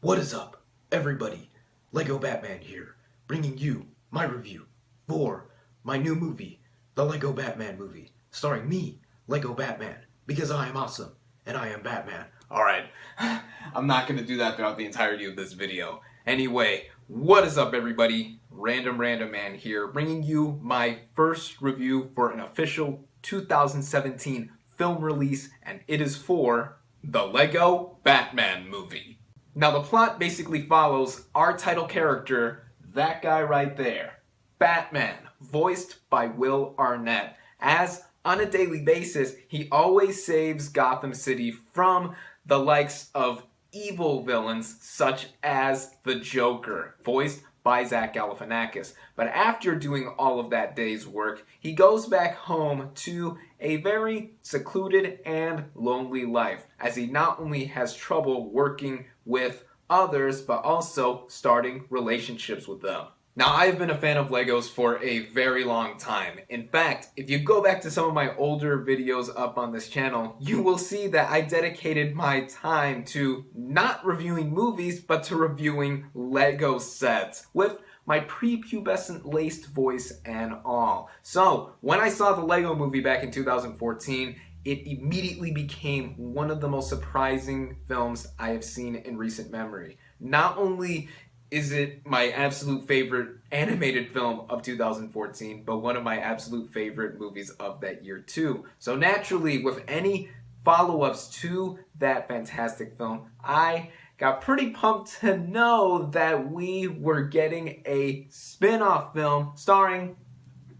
What is up, everybody? Lego Batman here, bringing you my review for my new movie, the Lego Batman movie, starring me, Lego Batman, because I am awesome, and I am Batman. Alright, I'm not going to do that throughout the entirety of this video. Anyway, what is up, everybody? RandomRandomMan here, bringing you my first review for an official 2017 film release, and it is for the Lego Batman movie. Now, the plot basically follows our title character, that guy right there, Batman, voiced by Will Arnett, as on a daily basis, he always saves Gotham City from the likes of evil villains such as the Joker, voiced by Zach Galifianakis. But after doing all of that day's work, he goes back home to a very secluded and lonely life, as he not only has trouble working with others, but also starting relationships with them. Now, I've been a fan of Legos for a very long time. In fact, if you go back to some of my older videos up on this channel, you will see that I dedicated my time to not reviewing movies, but to reviewing Lego sets, with my prepubescent laced voice and all. So, when I saw the Lego movie back in 2014, it immediately became one of the most surprising films I have seen in recent memory. Not only is it my absolute favorite animated film of 2014, but one of my absolute favorite movies of that year too. So naturally, with any follow-ups to that fantastic film, I got pretty pumped to know that we were getting a spin-off film starring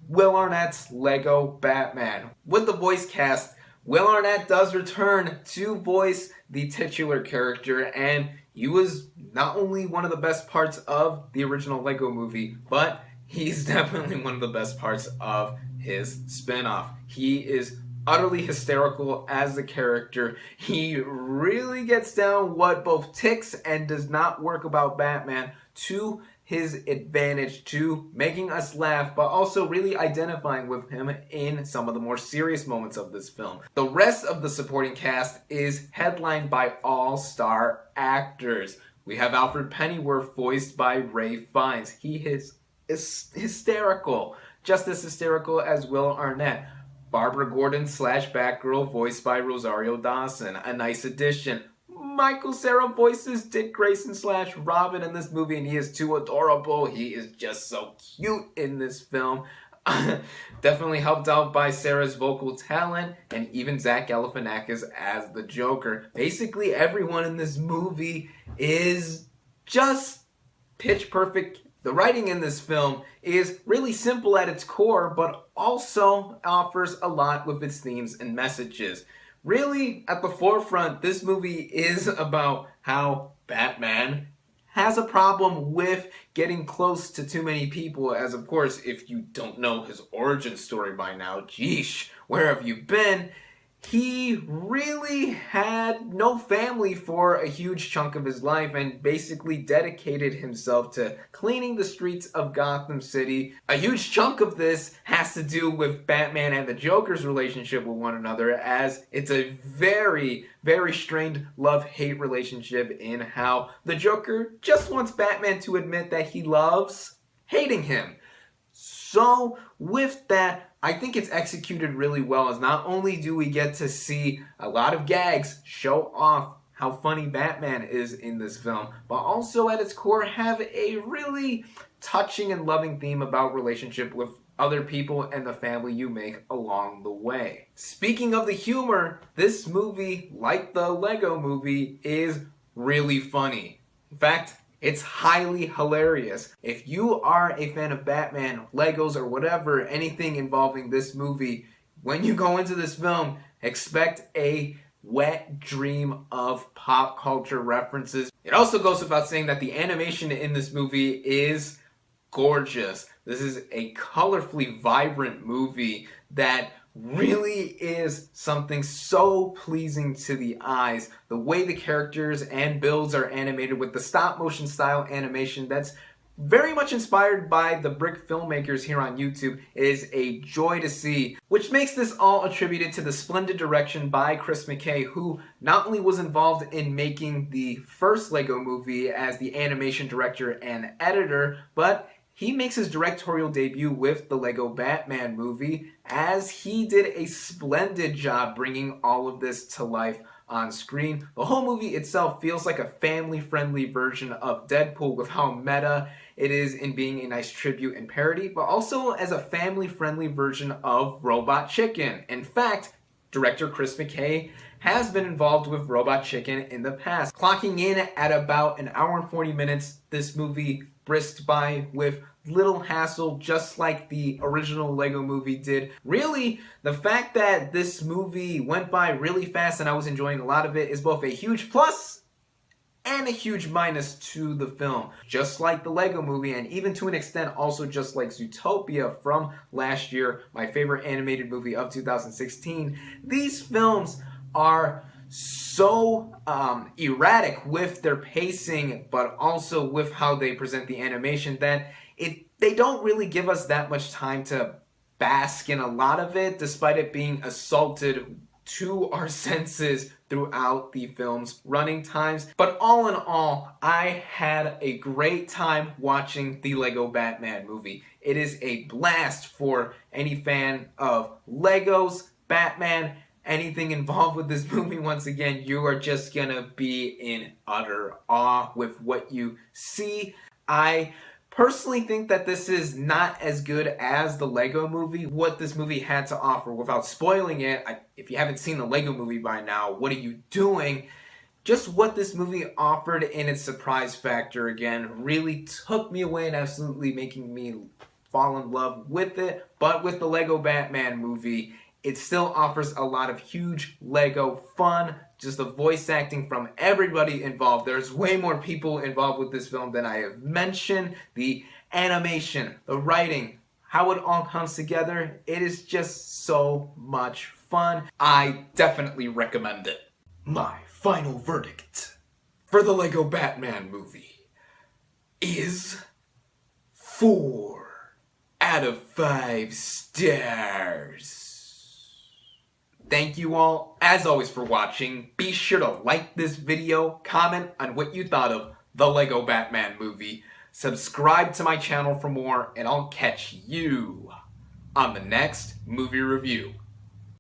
Will Arnett's Lego Batman. With the voice cast, Will Arnett does return to voice the titular character, and he was not only one of the best parts of the original Lego movie, but he's definitely one of the best parts of his spin-off. He is utterly hysterical as the character. He really gets down what both ticks and does not work about Batman to his advantage, to making us laugh, but also really identifying with him in some of the more serious moments of this film. The rest of the supporting cast is headlined by all-star actors. We have Alfred Pennyworth, voiced by Ray Fiennes. He is hysterical, just as hysterical as Will Arnett. Barbara Gordon / Batgirl, voiced by Rosario Dawson, a nice addition. Michael Cera voices Dick Grayson / Robin in this movie, and he is too adorable. He is just so cute in this film. Definitely helped out by Sarah's vocal talent, and even Zach Galifianakis as the Joker. Basically, everyone in this movie is just pitch perfect. The writing in this film is really simple at its core, but also offers a lot with its themes and messages. Really, at the forefront, this movie is about how Batman has a problem with getting close to too many people, as of course, if you don't know his origin story by now, geesh, where have you been? He really had no family for a huge chunk of his life and basically dedicated himself to cleaning the streets of Gotham City. A huge chunk of this has to do with Batman and the Joker's relationship with one another, as it's a very, very strained love-hate relationship in how the Joker just wants Batman to admit that he loves hating him. So, with that, I think it's executed really well, as not only do we get to see a lot of gags show off how funny Batman is in this film, but also at its core have a really touching and loving theme about relationship with other people and the family you make along the way. Speaking of the humor, this movie, like the Lego movie, is really funny. In fact, it's highly hilarious. If you are a fan of Batman, Legos, or whatever, anything involving this movie, when you go into this film, expect a wet dream of pop culture references. It also goes without saying that the animation in this movie is gorgeous. This is a colorfully vibrant movie that really is something so pleasing to the eyes. The way the characters and builds are animated with the stop motion style animation that's very much inspired by the Brick filmmakers here on YouTube. It is a joy to see, which makes this all attributed to the splendid direction by Chris McKay, who not only was involved in making the first Lego movie as the animation director and editor, but he makes his directorial debut with the Lego Batman movie, as he did a splendid job bringing all of this to life on screen. The whole movie itself feels like a family-friendly version of Deadpool, with how meta it is in being a nice tribute and parody, but also as a family-friendly version of Robot Chicken. In fact, director Chris McKay has been involved with Robot Chicken in the past. Clocking in at about an hour and 40 minutes, this movie brisked by with little hassle, just like the original Lego movie did. Really, the fact that this movie went by really fast and I was enjoying a lot of it is both a huge plus and a huge minus to the film. Just like the Lego movie, and even to an extent also just like Zootopia from last year, my favorite animated movie of 2016, these films are so erratic with their pacing, but also with how they present the animation, that they don't really give us that much time to bask in a lot of it, despite it being assaulted to our senses throughout the film's running times. But all in all, I had a great time watching the Lego Batman movie. It is a blast for any fan of Legos, Batman, anything involved with this movie. Once again, you are just gonna be in utter awe with what you see. I personally think that this is not as good as the Lego movie. What this movie had to offer, without spoiling it, if you haven't seen the Lego movie by now, what are you doing? Just what this movie offered in its surprise factor, again, really took me away and absolutely making me fall in love with it. But with the Lego Batman movie, it still offers a lot of huge Lego fun. Just the voice acting from everybody involved. There's way more people involved with this film than I have mentioned. The animation, the writing, how it all comes together, it is just so much fun. I definitely recommend it. My final verdict for the Lego Batman movie is 4 out of 5 stars. Thank you all, as always, for watching. Be sure to like this video, comment on what you thought of the Lego Batman movie, subscribe to my channel for more, and I'll catch you on the next movie review.